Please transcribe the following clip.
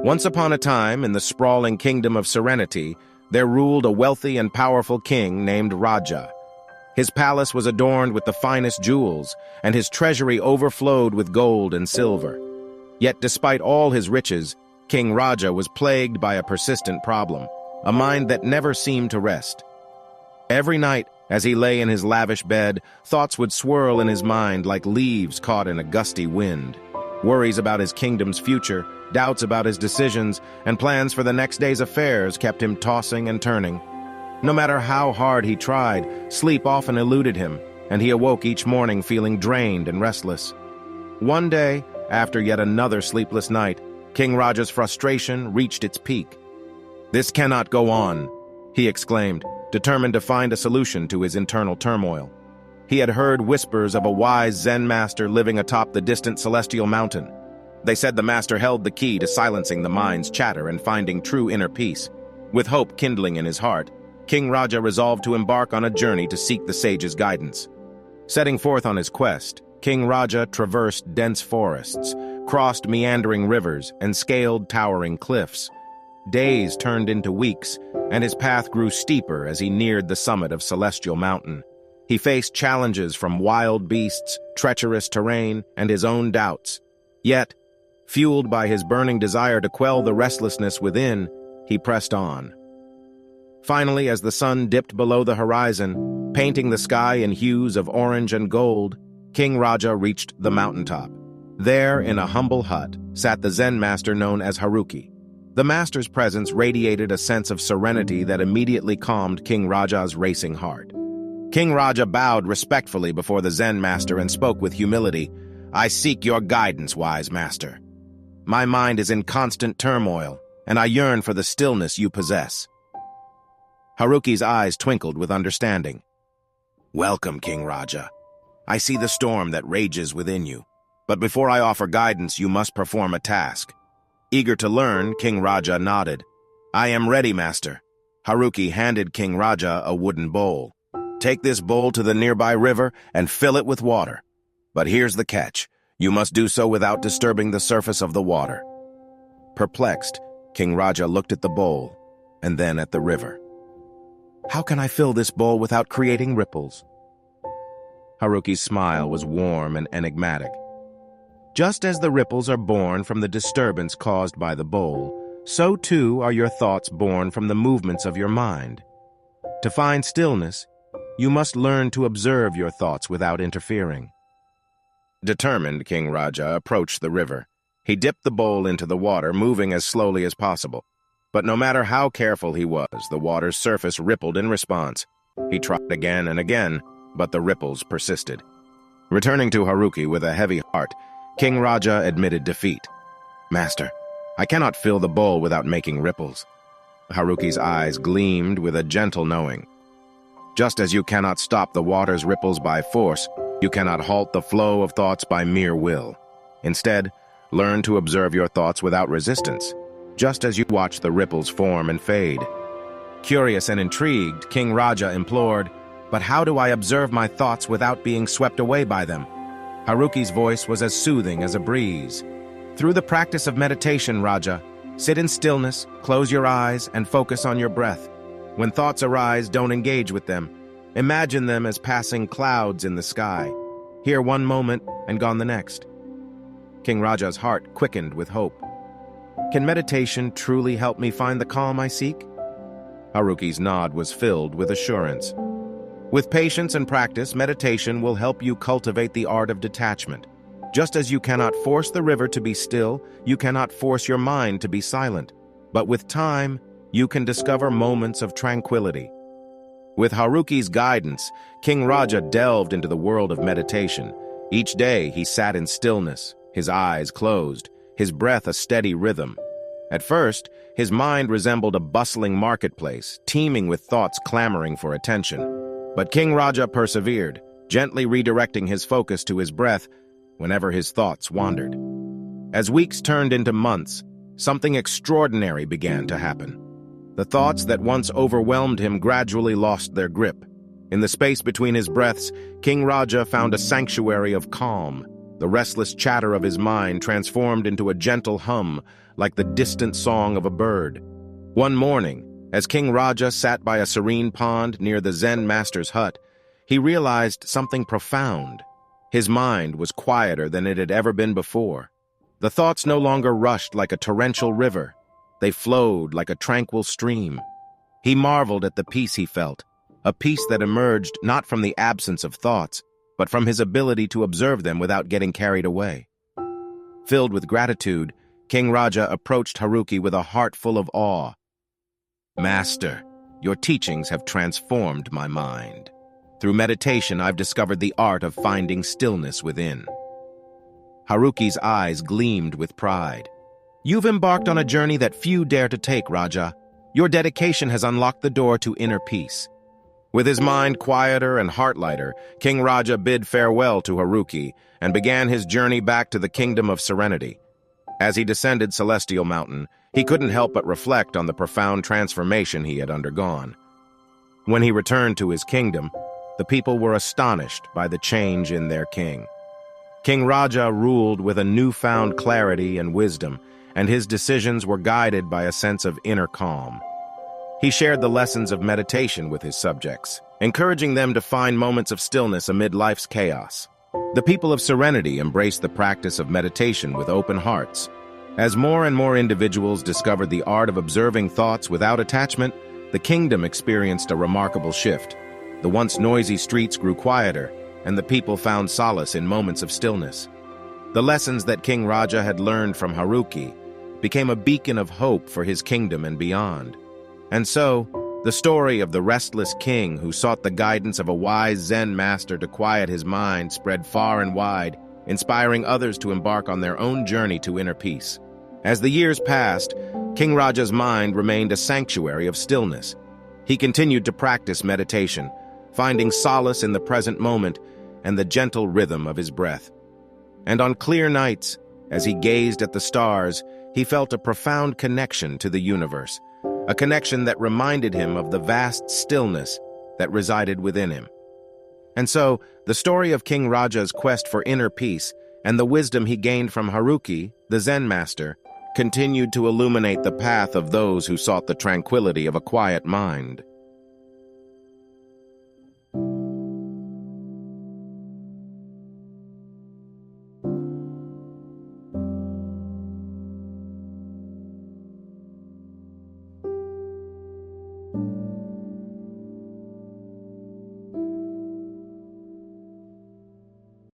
Once upon a time, in the sprawling kingdom of Serenity, there ruled a wealthy and powerful king named Raja. His palace was adorned with the finest jewels, and his treasury overflowed with gold and silver. Yet despite all his riches, King Raja was plagued by a persistent problem, a mind that never seemed to rest. Every night, as he lay in his lavish bed, thoughts would swirl in his mind like leaves caught in a gusty wind. Worries about his kingdom's future, doubts about his decisions, and plans for the next day's affairs kept him tossing and turning. No matter how hard he tried, sleep often eluded him, and he awoke each morning feeling drained and restless. One day, after yet another sleepless night, King Raja's frustration reached its peak. "This cannot go on," he exclaimed, determined to find a solution to his internal turmoil. He had heard whispers of a wise Zen master living atop the distant celestial mountain. They said the master held the key to silencing the mind's chatter and finding true inner peace. With hope kindling in his heart, King Raja resolved to embark on a journey to seek the sage's guidance. Setting forth on his quest, King Raja traversed dense forests, crossed meandering rivers, and scaled towering cliffs. Days turned into weeks, and his path grew steeper as he neared the summit of Celestial Mountain. He faced challenges from wild beasts, treacherous terrain, and his own doubts. Yet, fueled by his burning desire to quell the restlessness within, he pressed on. Finally, as the sun dipped below the horizon, painting the sky in hues of orange and gold, King Raja reached the mountaintop. There, in a humble hut, sat the Zen master known as Haruki. The master's presence radiated a sense of serenity that immediately calmed King Raja's racing heart. King Raja bowed respectfully before the Zen master and spoke with humility. "I seek your guidance, wise master. My mind is in constant turmoil, and I yearn for the stillness you possess." Haruki's eyes twinkled with understanding. "Welcome, King Raja. I see the storm that rages within you. But before I offer guidance, you must perform a task." Eager to learn, King Raja nodded. "I am ready, master." Haruki handed King Raja a wooden bowl. "Take this bowl to the nearby river and fill it with water. But here's the catch. You must do so without disturbing the surface of the water." Perplexed, King Raja looked at the bowl and then at the river. "How can I fill this bowl without creating ripples?" Haruki's smile was warm and enigmatic. "Just as the ripples are born from the disturbance caused by the bowl, so too are your thoughts born from the movements of your mind. To find stillness, you must learn to observe your thoughts without interfering." Determined, King Raja approached the river. He dipped the bowl into the water, moving as slowly as possible. But no matter how careful he was, the water's surface rippled in response. He tried again and again, but the ripples persisted. Returning to Haruki with a heavy heart, King Raja admitted defeat. "Master, I cannot fill the bowl without making ripples." Haruki's eyes gleamed with a gentle knowing. "Just as you cannot stop the water's ripples by force, you cannot halt the flow of thoughts by mere will. Instead, learn to observe your thoughts without resistance, just as you watch the ripples form and fade." Curious and intrigued, King Raja implored, "But how do I observe my thoughts without being swept away by them?" Haruki's voice was as soothing as a breeze. "Through the practice of meditation, Raja, sit in stillness, close your eyes, and focus on your breath. When thoughts arise, don't engage with them. Imagine them as passing clouds in the sky. Here one moment and gone the next." King Raja's heart quickened with hope. "Can meditation truly help me find the calm I seek?" Haruki's nod was filled with assurance. "With patience and practice, meditation will help you cultivate the art of detachment. Just as you cannot force the river to be still, you cannot force your mind to be silent. But with time, you can discover moments of tranquility." With Haruki's guidance, King Raja delved into the world of meditation. Each day, he sat in stillness, his eyes closed, his breath a steady rhythm. At first, his mind resembled a bustling marketplace, teeming with thoughts clamoring for attention. But King Raja persevered, gently redirecting his focus to his breath whenever his thoughts wandered. As weeks turned into months, something extraordinary began to happen. The thoughts that once overwhelmed him gradually lost their grip. In the space between his breaths, King Raja found a sanctuary of calm. The restless chatter of his mind transformed into a gentle hum, like the distant song of a bird. One morning, as King Raja sat by a serene pond near the Zen master's hut, he realized something profound. His mind was quieter than it had ever been before. The thoughts no longer rushed like a torrential river. They flowed like a tranquil stream. He marveled at the peace he felt, a peace that emerged not from the absence of thoughts, but from his ability to observe them without getting carried away. Filled with gratitude, King Raja approached Haruki with a heart full of awe. "Master, your teachings have transformed my mind. Through meditation, I've discovered the art of finding stillness within." Haruki's eyes gleamed with pride. "You've embarked on a journey that few dare to take, Raja. Your dedication has unlocked the door to inner peace." With his mind quieter and heart lighter, King Raja bid farewell to Haruki and began his journey back to the kingdom of serenity. As he descended Celestial Mountain, he couldn't help but reflect on the profound transformation he had undergone. When he returned to his kingdom, the people were astonished by the change in their king. King Raja ruled with a newfound clarity and wisdom, and his decisions were guided by a sense of inner calm. He shared the lessons of meditation with his subjects, encouraging them to find moments of stillness amid life's chaos. The people of serenity embraced the practice of meditation with open hearts. As more and more individuals discovered the art of observing thoughts without attachment, the kingdom experienced a remarkable shift. The once noisy streets grew quieter, and the people found solace in moments of stillness. The lessons that King Raja had learned from Haruki became a beacon of hope for his kingdom and beyond. And so, the story of the restless king who sought the guidance of a wise Zen master to quiet his mind spread far and wide, inspiring others to embark on their own journey to inner peace. As the years passed, King Raja's mind remained a sanctuary of stillness. He continued to practice meditation, finding solace in the present moment and the gentle rhythm of his breath. And on clear nights, as he gazed at the stars, he felt a profound connection to the universe, a connection that reminded him of the vast stillness that resided within him. And so, the story of King Raja's quest for inner peace and the wisdom he gained from Haruki, the Zen master, continued to illuminate the path of those who sought the tranquility of a quiet mind.